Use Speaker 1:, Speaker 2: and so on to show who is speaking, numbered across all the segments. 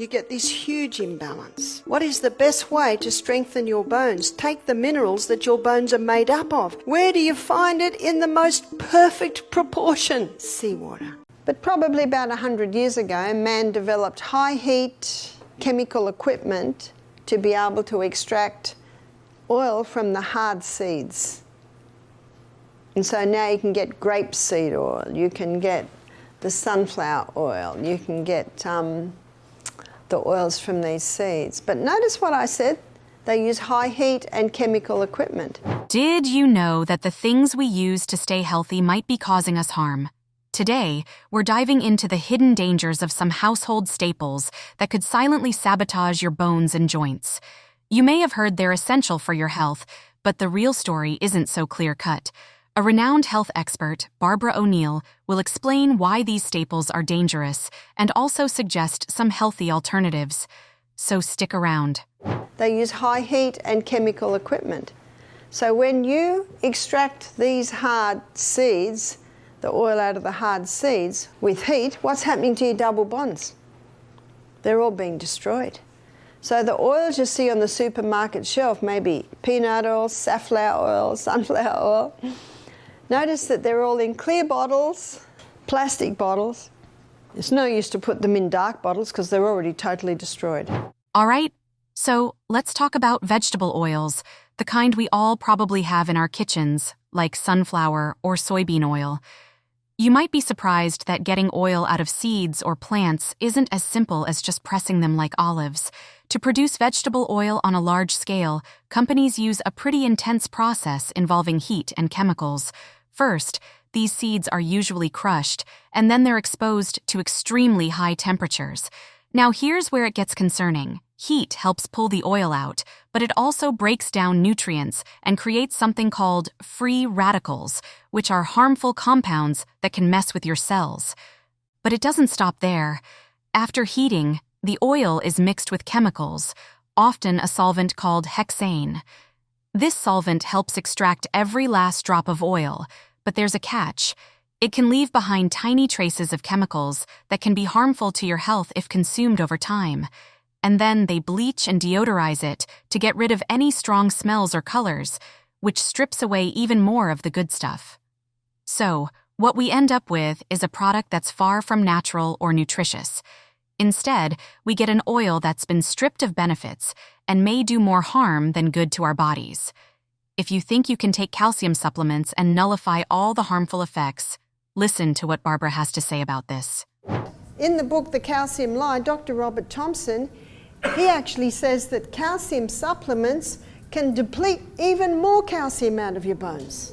Speaker 1: You get this huge imbalance. What is the best way to strengthen your bones? Take the minerals that your bones are made up of. Where do you find it? In the most perfect proportion. Seawater. But probably about 100 years ago, man developed high heat chemical equipment to be able to extract oil from the hard seeds. And so now you can get grapeseed oil, you can get the sunflower oil, you can get the oils from these seeds. But notice what I said, they use high heat and chemical equipment.
Speaker 2: Did you know that the things we use to stay healthy might be causing us harm? Today, we're diving into the hidden dangers of some household staples that could silently sabotage your bones and joints. You may have heard they're essential for your health, but the real story isn't so clear-cut. A renowned health expert, Barbara O'Neill, will explain why these staples are dangerous and also suggest some healthy alternatives. So stick around.
Speaker 1: They use high heat and chemical equipment. So when you extract these hard seeds, the oil out of the hard seeds, with heat, what's happening to your double bonds? They're all being destroyed. So the oils you see on the supermarket shelf, maybe peanut oil, safflower oil, sunflower oil, notice that they're all in clear bottles, plastic bottles. It's no use to put them in dark bottles because they're already totally destroyed.
Speaker 2: All right, so let's talk about vegetable oils, the kind we all probably have in our kitchens, like sunflower or soybean oil. You might be surprised that getting oil out of seeds or plants isn't as simple as just pressing them like olives. To produce vegetable oil on a large scale, companies use a pretty intense process involving heat and chemicals. First, these seeds are usually crushed, and then they're exposed to extremely high temperatures. Now here's where it gets concerning. Heat helps pull the oil out, but it also breaks down nutrients and creates something called free radicals, which are harmful compounds that can mess with your cells. But it doesn't stop there. After heating, the oil is mixed with chemicals, often a solvent called hexane. This solvent helps extract every last drop of oil, but there's a catch. It can leave behind tiny traces of chemicals that can be harmful to your health if consumed over time. And then they bleach and deodorize it to get rid of any strong smells or colors, which strips away even more of the good stuff. So, what we end up with is a product that's far from natural or nutritious. Instead, we get an oil that's been stripped of benefits and may do more harm than good to our bodies. If you think you can take calcium supplements and nullify all the harmful effects, listen to what Barbara has to say about this.
Speaker 1: In the book, The Calcium Lie, Dr. Robert Thompson, he actually says that calcium supplements can deplete even more calcium out of your bones.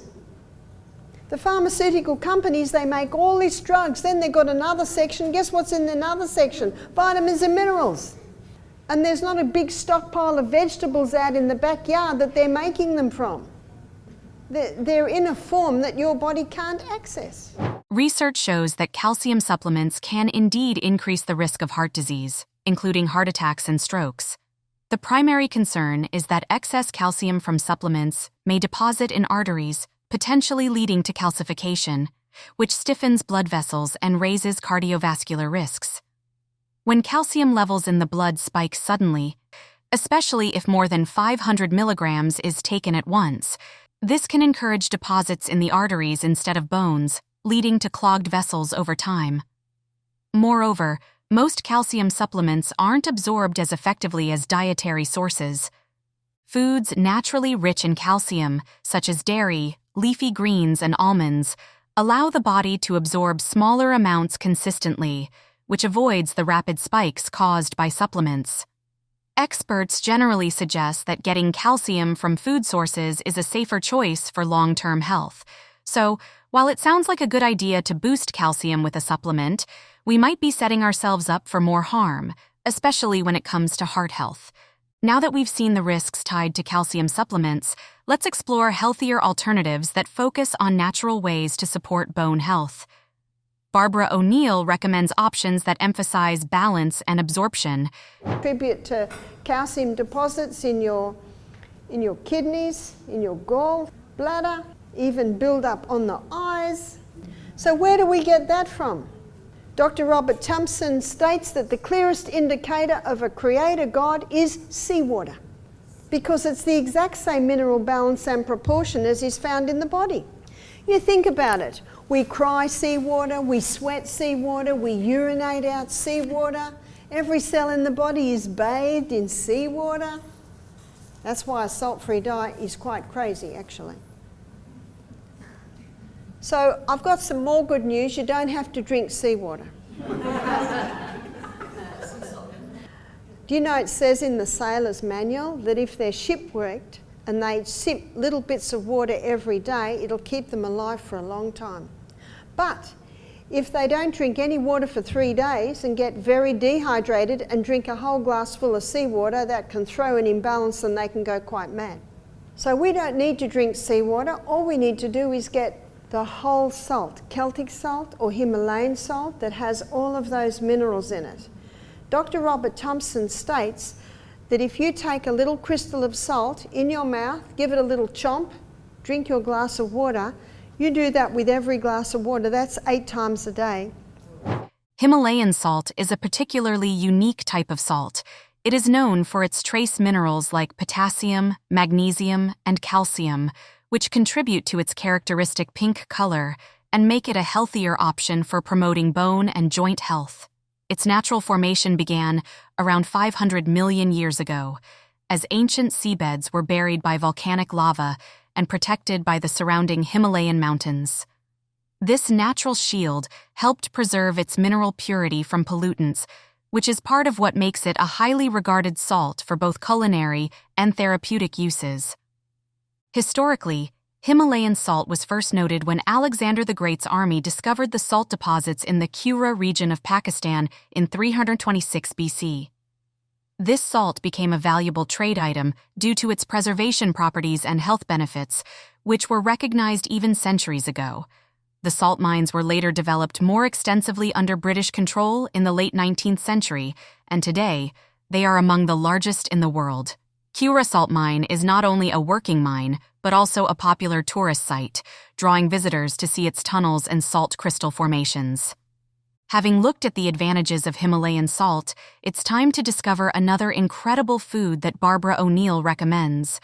Speaker 1: The pharmaceutical companies, they make all these drugs, then they've got another section. Guess what's in another section? Vitamins and minerals. And there's not a big stockpile of vegetables out in the backyard that they're making them from. They're in a form that your body can't access.
Speaker 2: Research shows that calcium supplements can indeed increase the risk of heart disease, including heart attacks and strokes. The primary concern is that excess calcium from supplements may deposit in arteries, potentially leading to calcification, which stiffens blood vessels and raises cardiovascular risks. When calcium levels in the blood spike suddenly, especially if more than 500 milligrams is taken at once, this can encourage deposits in the arteries instead of bones, leading to clogged vessels over time. Moreover, most calcium supplements aren't absorbed as effectively as dietary sources. Foods naturally rich in calcium, such as dairy, leafy greens, and almonds, allow the body to absorb smaller amounts consistently, which avoids the rapid spikes caused by supplements. Experts generally suggest that getting calcium from food sources is a safer choice for long-term health. So, while it sounds like a good idea to boost calcium with a supplement, we might be setting ourselves up for more harm, especially when it comes to heart health. Now that we've seen the risks tied to calcium supplements, let's explore healthier alternatives that focus on natural ways to support bone health. Barbara O'Neill recommends options that emphasize balance and absorption.
Speaker 1: Contribute to calcium deposits in your kidneys, in your gallbladder, even build up on the eyes. So where do we get that from? Dr. Robert Thompson states that the clearest indicator of a creator God is seawater, because it's the exact same mineral balance and proportion as is found in the body. You think about it. We cry seawater, we sweat seawater, we urinate out seawater. Every cell in the body is bathed in seawater. That's why a salt-free diet is quite crazy, actually. So I've got some more good news. You don't have to drink seawater. Do you know it says in the sailor's manual that if they're shipwrecked and they sip little bits of water every day, it'll keep them alive for a long time. But if they don't drink any water for 3 days and get very dehydrated and drink a whole glass full of seawater, that can throw an imbalance and they can go quite mad. So we don't need to drink seawater. All we need to do is get the whole salt, Celtic salt or Himalayan salt, that has all of those minerals in it. Dr. Robert Thompson states that if you take a little crystal of salt in your mouth, give it a little chomp, drink your glass of water, you do that with every glass of water. That's 8 times a day.
Speaker 2: Himalayan salt is a particularly unique type of salt. It is known for its trace minerals like potassium, magnesium, and calcium, which contribute to its characteristic pink color and make it a healthier option for promoting bone and joint health. Its natural formation began around 500 million years ago, as ancient seabeds were buried by volcanic lava and protected by the surrounding Himalayan mountains. This natural shield helped preserve its mineral purity from pollutants, which is part of what makes it a highly regarded salt for both culinary and therapeutic uses. Historically, Himalayan salt was first noted when Alexander the Great's army discovered the salt deposits in the Kura region of Pakistan in 326 BC. This salt became a valuable trade item due to its preservation properties and health benefits, which were recognized even centuries ago. The salt mines were later developed more extensively under British control in the late 19th century, and today, they are among the largest in the world. Kura Salt Mine is not only a working mine, but also a popular tourist site, drawing visitors to see its tunnels and salt crystal formations. Having looked at the advantages of Himalayan salt, it's time to discover another incredible food that Barbara O'Neill recommends.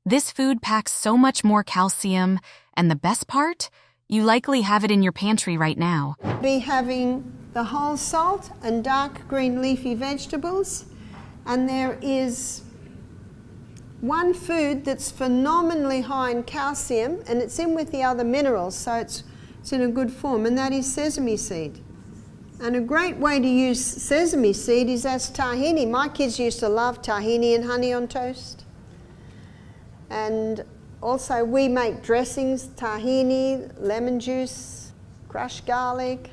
Speaker 2: This food packs so much more calcium, and the best part? You likely have it in your pantry right now.
Speaker 1: Be having the whole salt and dark green leafy vegetables, and there is one food that's phenomenally high in calcium, and it's in with the other minerals, so it's in a good form, and that is sesame seed. And a great way to use sesame seed is as tahini. My kids used to love tahini and honey on toast. And also we make dressings, tahini, lemon juice, crushed garlic,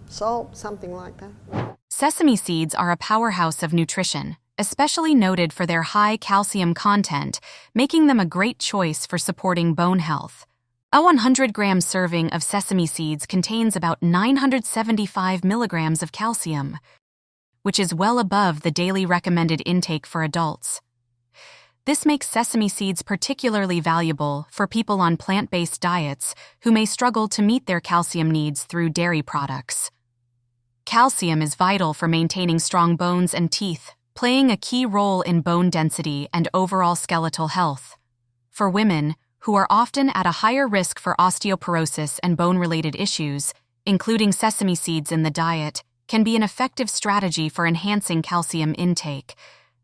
Speaker 1: salt, something like that.
Speaker 2: Sesame seeds are a powerhouse of nutrition, especially noted for their high calcium content, making them a great choice for supporting bone health. A 100-gram serving of sesame seeds contains about 975 milligrams of calcium, which is well above the daily recommended intake for adults. This makes sesame seeds particularly valuable for people on plant-based diets who may struggle to meet their calcium needs through dairy products. Calcium is vital for maintaining strong bones and teeth, playing a key role in bone density and overall skeletal health. For women, who are often at a higher risk for osteoporosis and bone-related issues, including sesame seeds in the diet, can be an effective strategy for enhancing calcium intake.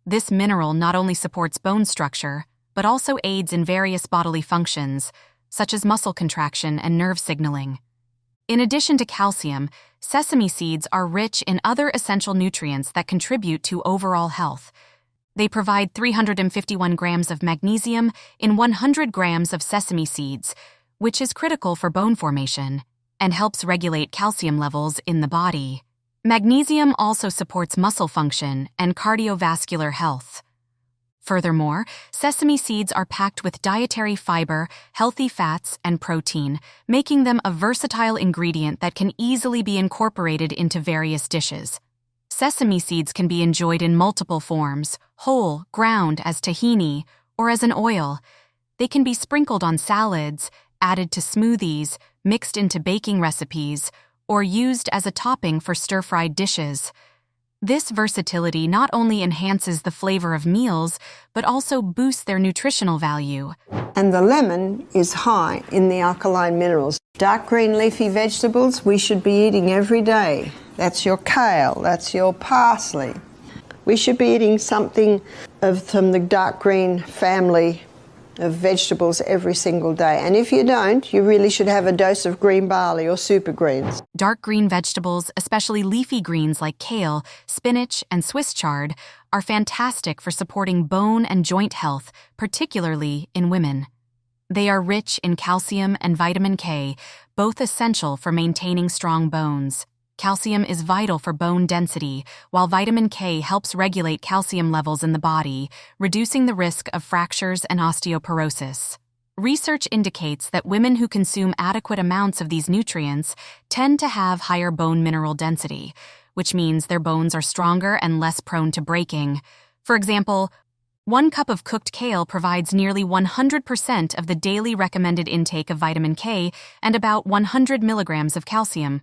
Speaker 2: This mineral not only supports bone structure, but also aids in various bodily functions, such as muscle contraction and nerve signaling. In addition to calcium, sesame seeds are rich in other essential nutrients that contribute to overall health. They provide 351 grams of magnesium in 100 grams of sesame seeds, which is critical for bone formation and helps regulate calcium levels in the body. Magnesium also supports muscle function and cardiovascular health. Furthermore, sesame seeds are packed with dietary fiber, healthy fats, and protein, making them a versatile ingredient that can easily be incorporated into various dishes. Sesame seeds can be enjoyed in multiple forms: whole, ground as tahini, or as an oil. They can be sprinkled on salads, added to smoothies, mixed into baking recipes, or used as a topping for stir-fried dishes. This versatility not only enhances the flavor of meals, but also boosts their nutritional value.
Speaker 1: And the lemon is high in the alkaline minerals. Dark green leafy vegetables we should be eating every day. That's your kale, that's your parsley. We should be eating something from the dark green family of vegetables every single day. And if you don't, you really should have a dose of green barley or super greens.
Speaker 2: Dark green vegetables, especially leafy greens like kale, spinach, and Swiss chard, are fantastic for supporting bone and joint health, particularly in women. They are rich in calcium and vitamin K, both essential for maintaining strong bones. Calcium is vital for bone density, while vitamin K helps regulate calcium levels in the body, reducing the risk of fractures and osteoporosis. Research indicates that women who consume adequate amounts of these nutrients tend to have higher bone mineral density, which means their bones are stronger and less prone to breaking. For example, 1 cup of cooked kale provides nearly 100% of the daily recommended intake of vitamin K and about 100 milligrams of calcium.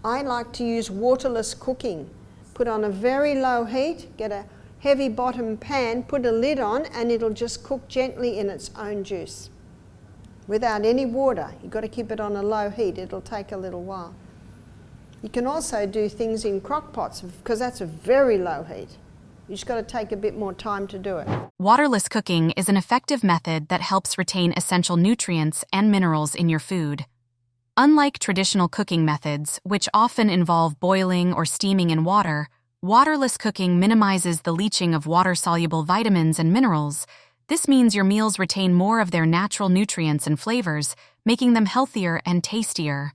Speaker 1: I like to use waterless cooking. Put on a very low heat, get a heavy bottom pan, put a lid on, and it'll just cook gently in its own juice without any water. You've got to keep it on a low heat. It'll take a little while. You can also do things in crock pots because that's a very low heat. You just got to take a bit more time to do it.
Speaker 2: Waterless cooking is an effective method that helps retain essential nutrients and minerals in your food. Unlike traditional cooking methods, which often involve boiling or steaming in water, waterless cooking minimizes the leaching of water-soluble vitamins and minerals. This means your meals retain more of their natural nutrients and flavors, making them healthier and tastier.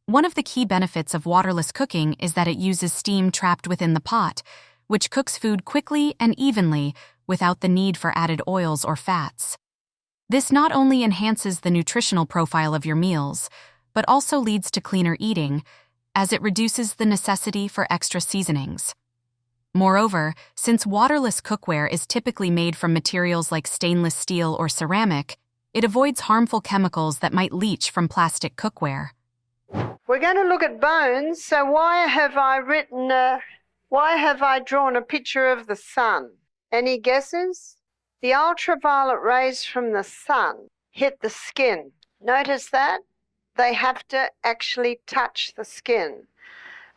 Speaker 2: One of the key benefits of waterless cooking is that it uses steam trapped within the pot, which cooks food quickly and evenly without the need for added oils or fats. This not only enhances the nutritional profile of your meals, but also leads to cleaner eating, as it reduces the necessity for extra seasonings. Moreover, since waterless cookware is typically made from materials like stainless steel or ceramic, it avoids harmful chemicals that might leach from plastic cookware.
Speaker 1: We're going to look at bones, so why have I drawn a picture of the sun? Any guesses? The ultraviolet rays from the sun hit the skin. Notice that? They have to actually touch the skin.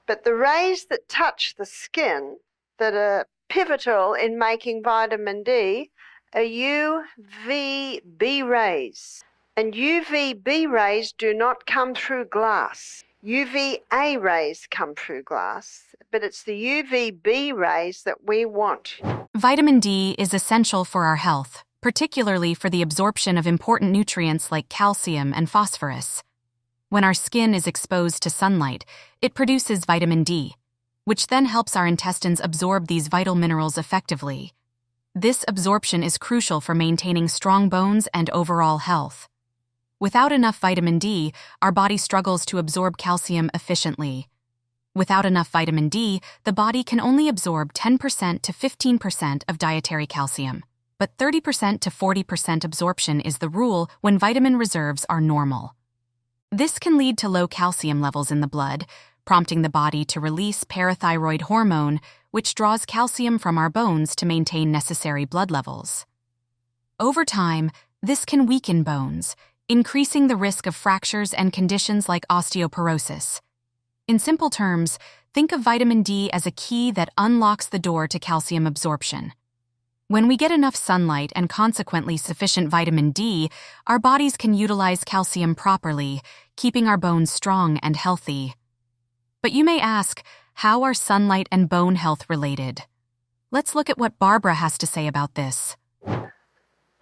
Speaker 1: But the rays that touch the skin that are pivotal in making vitamin D are UVB rays. And UVB rays do not come through glass. UVA rays come through glass, but it's the UVB rays that we want.
Speaker 2: Vitamin D is essential for our health, particularly for the absorption of important nutrients like calcium and phosphorus. When our skin is exposed to sunlight, it produces vitamin D, which then helps our intestines absorb these vital minerals effectively. This absorption is crucial for maintaining strong bones and overall health. Without enough vitamin D, our body struggles to absorb calcium efficiently. Without enough vitamin D, the body can only absorb 10% to 15% of dietary calcium, but 30% to 40% absorption is the rule when vitamin reserves are normal. This can lead to low calcium levels in the blood, prompting the body to release parathyroid hormone, which draws calcium from our bones to maintain necessary blood levels. Over time, this can weaken bones, increasing the risk of fractures and conditions like osteoporosis. In simple terms, think of vitamin D as a key that unlocks the door to calcium absorption. When we get enough sunlight and consequently sufficient vitamin D, our bodies can utilize calcium properly, keeping our bones strong and healthy. But you may ask, how are sunlight and bone health related? Let's look at what Barbara has to say about this.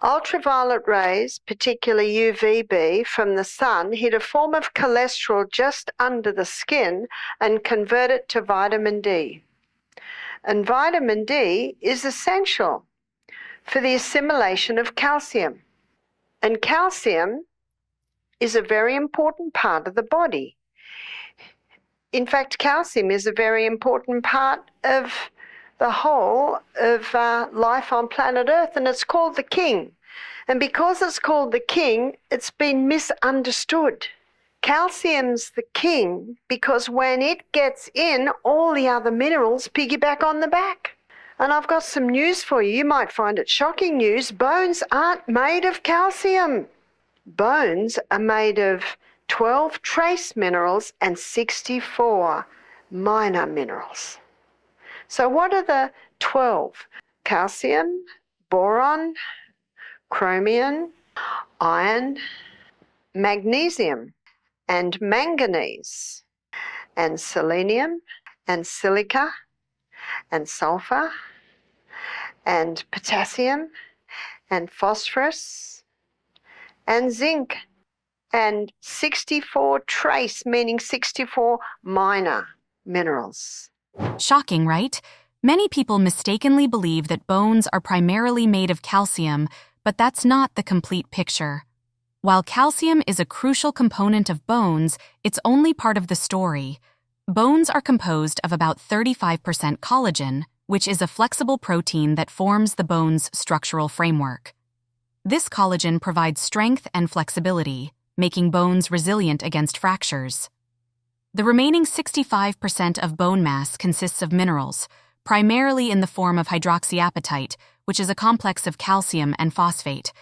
Speaker 1: Ultraviolet rays, particularly UVB, from the sun hit a form of cholesterol just under the skin and convert it to vitamin D. And vitamin D is essential for the assimilation of calcium. And calcium is a very important part of the body. In fact, calcium is a very important part of the whole of life on planet Earth, and it's called the king. And because it's called the king, it's been misunderstood. Calcium's the king because when it gets in, all the other minerals piggyback on the back. And I've got some news for you. You might find it shocking news. Bones aren't made of calcium. Bones are made of 12 trace minerals and 64 minor minerals. So what are the 12? Calcium, boron, chromium, iron, magnesium, and manganese, and selenium, and silica, and sulfur, and potassium, and phosphorus, and zinc, and 64 trace, meaning 64 minor minerals.
Speaker 2: Shocking, right? Many people mistakenly believe that bones are primarily made of calcium, but that's not the complete picture. While calcium is a crucial component of bones, it's only part of the story. Bones are composed of about 35% collagen, which is a flexible protein that forms the bone's structural framework. This collagen provides strength and flexibility, making bones resilient against fractures. The remaining 65% of bone mass consists of minerals, primarily in the form of hydroxyapatite, which is a complex of calcium and phosphate.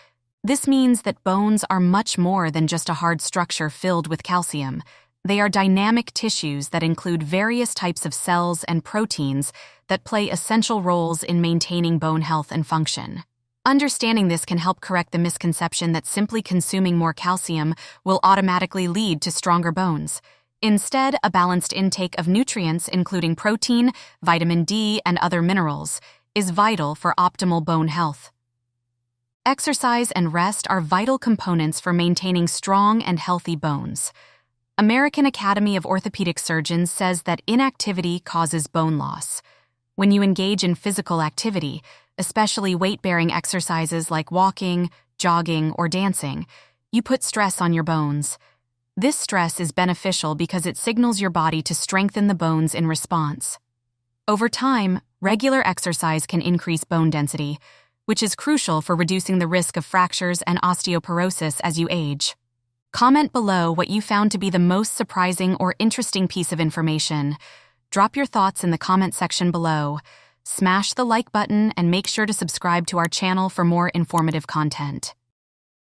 Speaker 2: This means that bones are much more than just a hard structure filled with calcium. They are dynamic tissues that include various types of cells and proteins that play essential roles in maintaining bone health and function. Understanding this can help correct the misconception that simply consuming more calcium will automatically lead to stronger bones. Instead, a balanced intake of nutrients, including protein, vitamin D, and other minerals, is vital for optimal bone health. Exercise and rest are vital components for maintaining strong and healthy bones. American Academy of Orthopedic Surgeons says that inactivity causes bone loss. When you engage in physical activity, especially weight-bearing exercises like walking, jogging, or dancing, you put stress on your bones. This stress is beneficial because it signals your body to strengthen the bones in response. Over time, regular exercise can increase bone density, which is crucial for reducing the risk of fractures and osteoporosis as you age. Comment below what you found to be the most surprising or interesting piece of information. Drop your thoughts in the comment section below. Smash the like button and make sure to subscribe to our channel for more informative content.